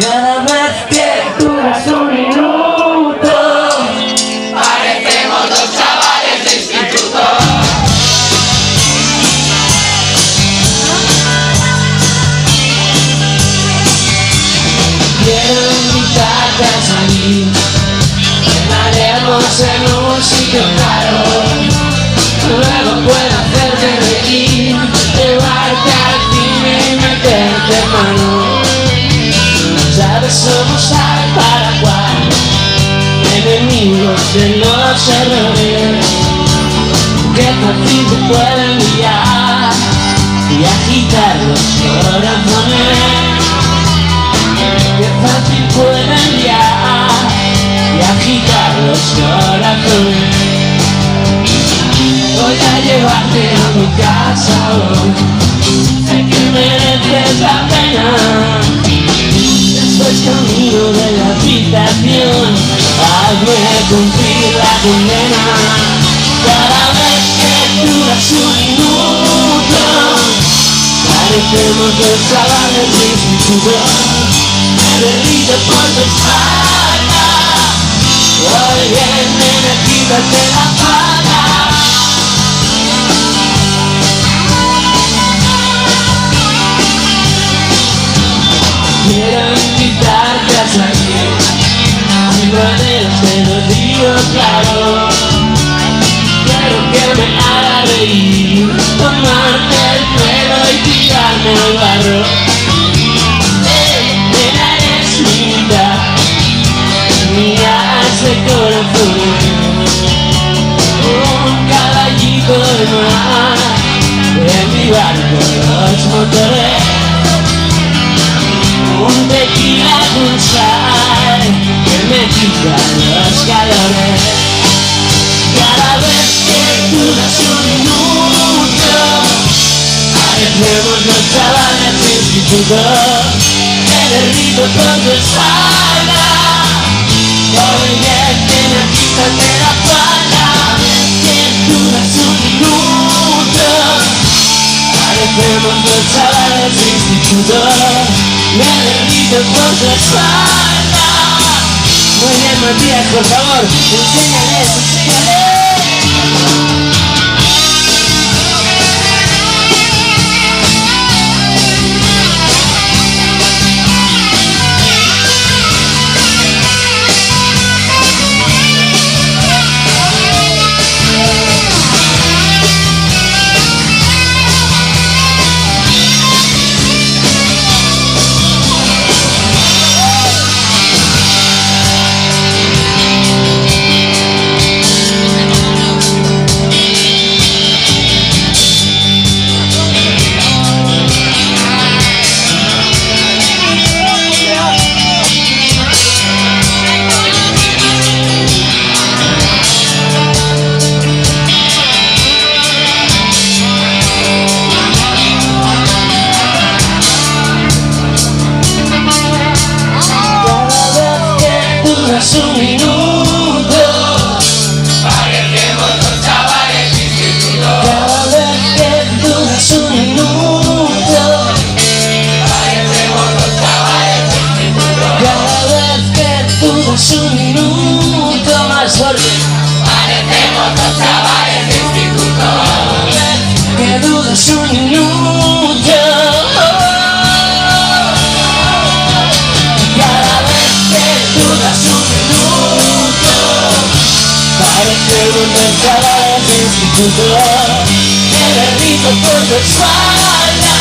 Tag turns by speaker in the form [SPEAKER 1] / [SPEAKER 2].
[SPEAKER 1] Cada vez que duras un minuto,
[SPEAKER 2] parecemos dos chavales de instituto.
[SPEAKER 1] quiero invitarte a salir. Cenaremos en un sitio caro, luego puedo hacerte reír, llevarte al cine y meterte mano. Sabes, somos tal para cual, enemigos de los errores que fácil te pueden liar y agitar los corazones. Que fácil pueden liar y agitar los corazones. Voy a llevarte a mi casa hoy, sé que mereces la pena. Después camino de la habitación, hazme cumplir la condena. Cada vez que duras un minuto, parecemos dos chavales de instituto. Me derrito por tu espalda, hoy vienen a quitarte la falda. Quiero invitarte a salir, sin rodeos te lo digo claro. Quiero que me haga reír, tomarte el pelo y tirarme al barro. Nena, eres linda, mía ese corazón. Un caballito de mar, en mi barco los motores. Un tequila con sal que me quita los calores. Cada vez que duras un minuto, parecemos los chavales de instituto. Me derrito por tu espalda, hoy viene a quitarte la falda. Que duras un minuto, parecemos los chavales de instituto. Me derrito por tu espalda. Muy bien, Matías, por favor, enséñales, enséñales. Un minuto,
[SPEAKER 2] Parecemos dos chavales de instituto.
[SPEAKER 1] cada vez que duras un minuto,
[SPEAKER 2] Parecemos dos chavales de instituto.
[SPEAKER 1] cada vez que duras un minuto, más fuerte.
[SPEAKER 2] Parecemos dos chavales de instituto.
[SPEAKER 1] Que duras un minuto, cada vez que duras un minuto, parecemos dos chavales de instituto. Me derrito por tu espalda,